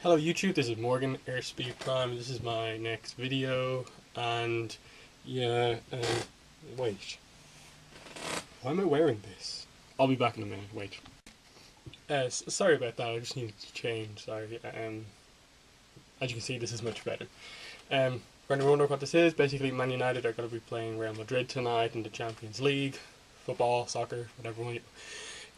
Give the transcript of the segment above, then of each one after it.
Hello YouTube, this is Morgan, Airspeed Prime. This is my next video, and yeah, wait, why am I wearing this? I'll be back in a minute, wait. Sorry about that, I just needed to change, sorry. As you can see, this is much better. For anyone wondering what this is, basically Man United are going to be playing Real Madrid tonight in the Champions League, football, soccer, whatever you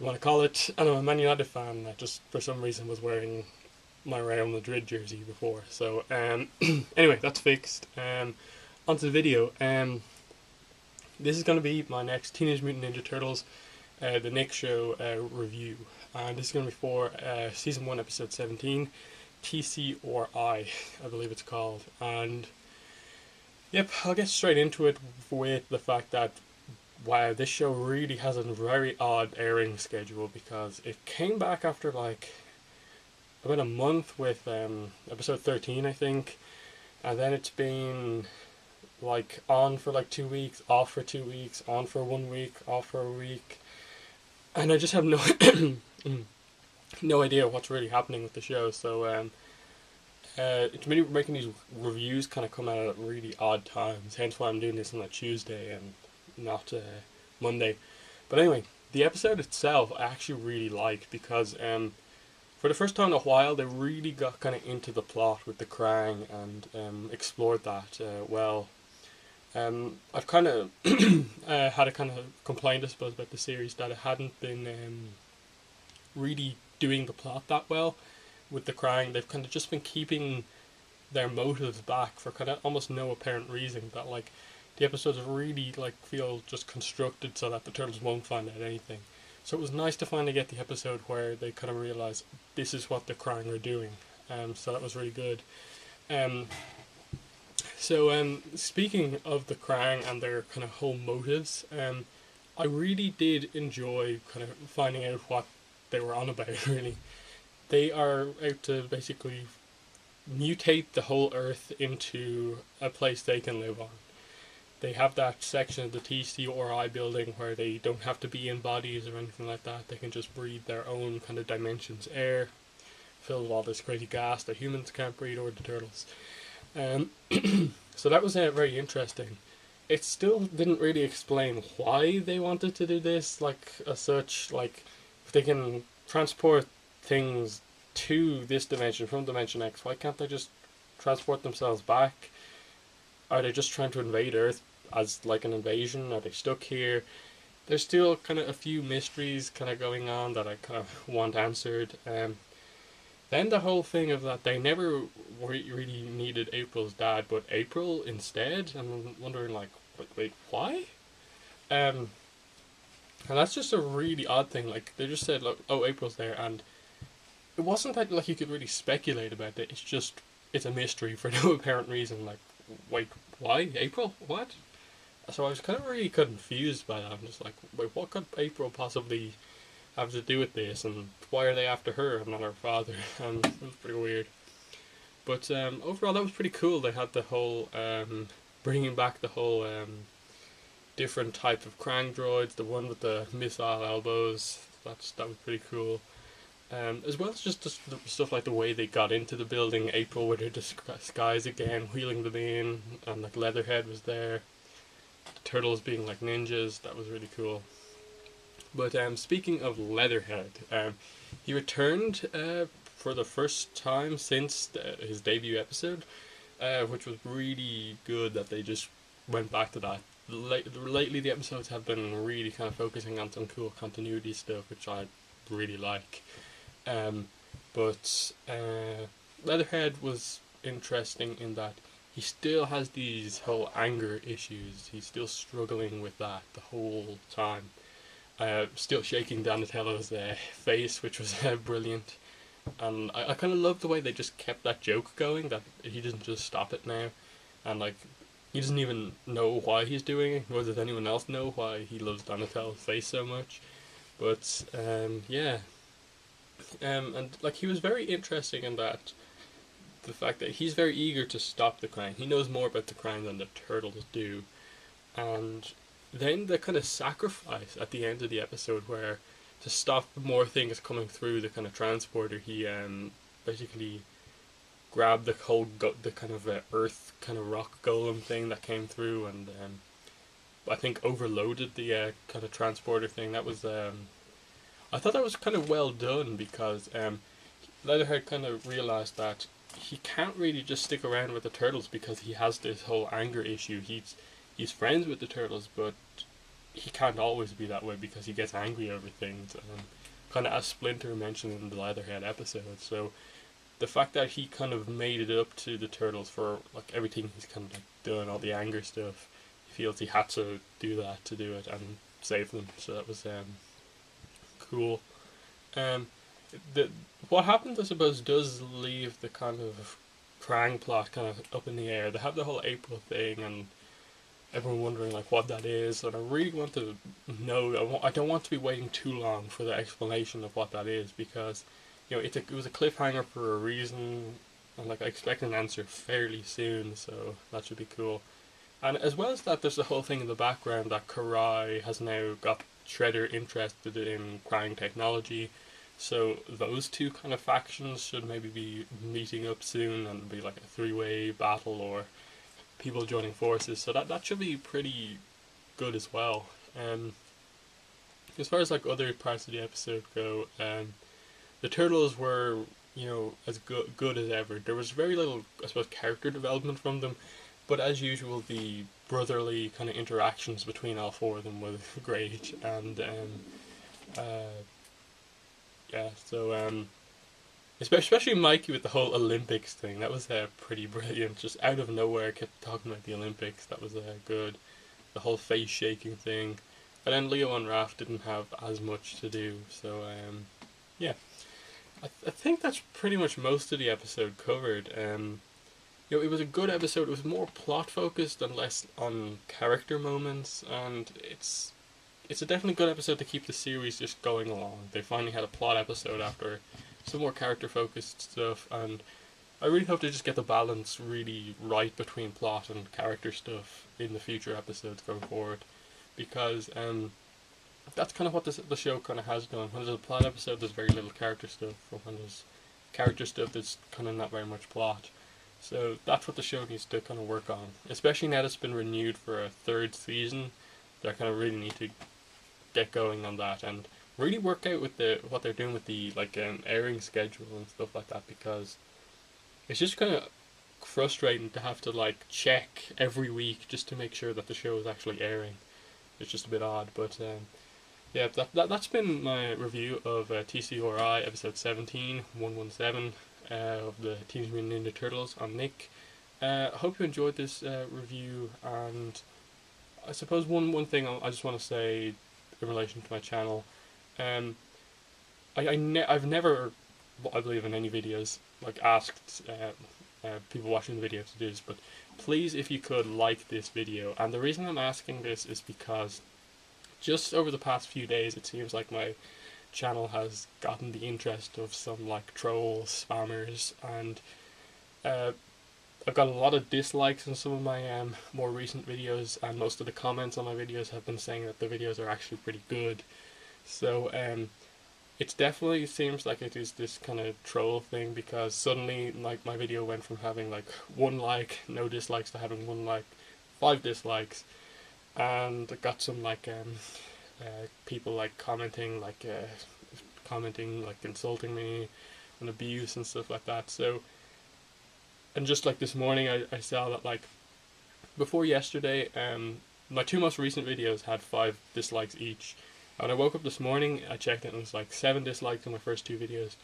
want to call it. And I'm a Man United fan that just for some reason was wearing my Real Madrid jersey before. So anyway, that's fixed. Onto the video. This is going to be my next Teenage Mutant Ninja Turtles, the Nick Show review, and this is going to be for season 1, episode 17, TCRI, I believe it's called. And yep, I'll get straight into it with the fact that wow, this show really has a very odd airing schedule, because it came back after like about a month with episode 13, I think, and then it's been like on for like 2 weeks, off for 2 weeks, on for 1 week, off for a week, and I just have no no idea what's really happening with the show. So it's me making these reviews kind of come out at really odd times, hence why I'm doing this on a Tuesday and not Monday. But anyway, the episode itself I actually really like, because for the first time in a while, they really got kind of into the plot with the Krang and explored that well. I've kind of had a kind of complaint, I suppose, about the series, that it hadn't been really doing the plot that well with the Krang. They've kind of just been keeping their motives back for kind of almost no apparent reason. That like the episodes really like feel just constructed so that the turtles won't find out anything. So it was nice to finally get the episode where they kind of realised this is what the Krang are doing. So that was really good. Speaking of the Krang and their kind of whole motives, I really did enjoy kind of finding out what they were on about, really. They are out to basically mutate the whole Earth into a place they can live on. They have that section of the TCRI building where they don't have to be in bodies or anything like that. They can just breathe their own kind of dimensions air, filled with all this crazy gas that humans can't breathe, or the turtles. So that was very interesting. It still didn't really explain why they wanted to do this, like as such. Like, if they can transport things to this dimension from Dimension X, why can't they just transport themselves back? Are they just trying to invade Earth as like an invasion? Are they stuck here? There's still kind of a few mysteries kind of going on that I kind of want answered. Then the whole thing of that they never really needed April's dad, but April instead. I'm wondering like, wait, why? And that's just a really odd thing. Like, they just said, look, oh, April's there, and it wasn't that like you could really speculate about it. It's just it's a mystery for no apparent reason. Like, wait, why April? What? So I was kind of really confused by that. I'm just like, wait, what could April possibly have to do with this, and why are they after her and not her father? And it was pretty weird. But overall, that was pretty cool. They had the whole bringing back the whole different type of Krang droids, the one with the missile elbows. That was pretty cool. As well as just the stuff like the way they got into the building. April with her disguise again, wheeling them in, and like Leatherhead was there. The turtles being like ninjas. That was really cool. But speaking of Leatherhead, he returned for the first time since his debut episode, which was really good that they just went back to that. Lately, the episodes have been really kind of focusing on some cool continuity stuff, which I really like. But Leatherhead was interesting in that he still has these whole anger issues. He's still struggling with that the whole time. Still shaking Donatello's face, which was brilliant. And I kind of love the way they just kept that joke going, that he doesn't just stop it now. And like, he doesn't even know why he's doing it, nor does anyone else know why he loves Donatello's face so much. But yeah. And like, he was very interesting in that, the fact that he's very eager to stop the Krang. He knows more about the Krang than the turtles do. And then the kind of sacrifice at the end of the episode, where to stop more things coming through the kind of transporter, he basically grabbed the whole the kind of earth kind of rock golem thing that came through, and I think overloaded the kind of transporter thing. That was I thought that was kind of well done, because Leatherhead kind of realized that he can't really just stick around with the turtles because he has this whole anger issue. He's friends with the turtles, but he can't always be that way because he gets angry over things. Kind of as Splinter mentioned in the Leatherhead episode. So the fact that he kind of made it up to the turtles for like everything he's kind of like doing, all the anger stuff, he feels he had to do that to do it and save them. So that was cool. Um, the what happens, I suppose, does leave the kind of Krang plot kind of up in the air. They have the whole April thing, and everyone wondering like what that is, and I really want to know. I don't want to be waiting too long for the explanation of what that is, because it was a cliffhanger for a reason, and like I expect an answer fairly soon, so that should be cool. And as well as that, there's the whole thing in the background that Karai has now got Shredder interested in Krang technology. So those two kind of factions should maybe be meeting up soon, and be like a three-way battle, or people joining forces. So that should be pretty good as well. As far as like other parts of the episode go, the turtles were as good as ever. There was very little, I suppose, character development from them, but as usual, the brotherly kind of interactions between all four of them was great. And yeah, so especially Mikey with the whole Olympics thing. That was pretty brilliant. Just out of nowhere, kept talking about the Olympics. That was good. The whole face shaking thing. And then Leo and Raph didn't have as much to do. So yeah, I think that's pretty much most of the episode covered. It was a good episode. It was more plot focused and less on character moments, and it's a definitely good episode to keep the series just going along. They finally had a plot episode after some more character focused stuff, and I really hope they just get the balance really right between plot and character stuff in the future episodes going forward, because that's kind of what the show kind of has done. When there's a plot episode, there's very little character stuff, or when there's character stuff, there's kind of not very much plot. So that's what the show needs to kind of work on, especially now that it's been renewed for a third season. They kind of really need to get going on that and really work out with what they're doing with the airing schedule and stuff like that, because it's just kind of frustrating to have to like check every week just to make sure that the show is actually airing. It's just a bit odd, but yeah, that's been my review of TCRI episode 117 of the Teenage Mutant Ninja Turtles. I'm Nick. I hope you enjoyed this review, and I suppose one thing I just want to say in relation to my channel, I've never, I believe in any videos, like asked people watching the video to do this, but please, if you could, like this video. And the reason I'm asking this is because just over the past few days, it seems like my channel has gotten the interest of some like trolls, spammers, and I've got a lot of dislikes on some of my more recent videos, and most of the comments on my videos have been saying that the videos are actually pretty good. So it definitely seems like it is this kind of troll thing, because suddenly like my video went from having like 1 like, no dislikes, to having 1 like, 5 dislikes, and I got some like people like commenting like insulting me and abuse and stuff like that. So, and just like this morning I saw that like before yesterday my 2 most recent videos had 5 dislikes each, and I woke up this morning, I checked it, and it was like 7 dislikes on my first 2 videos,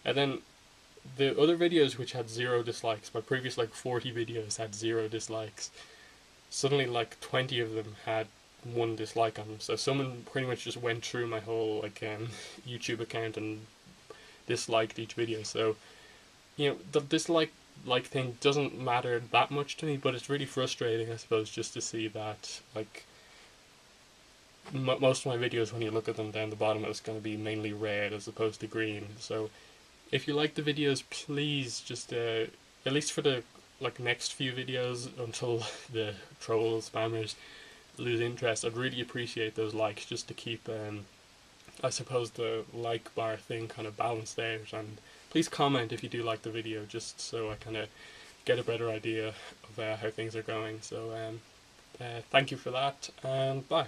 and then the other videos which had 0 dislikes, my previous like 40 videos had 0 dislikes, suddenly like 20 of them had 1 dislike on them. So someone pretty much just went through my whole like YouTube account and disliked each video. So the dislike thing doesn't matter that much to me, but it's really frustrating, I suppose, just to see that like most of my videos, when you look at them down the bottom, it's going to be mainly red as opposed to green. So if you like the videos, please just at least for the like next few videos until the trolls, spammers lose interest, I'd really appreciate those likes just to keep I suppose the like bar thing kind of balanced out. And please comment if you do like the video, just so I kind of get a better idea of how things are going. So thank you for that, and bye.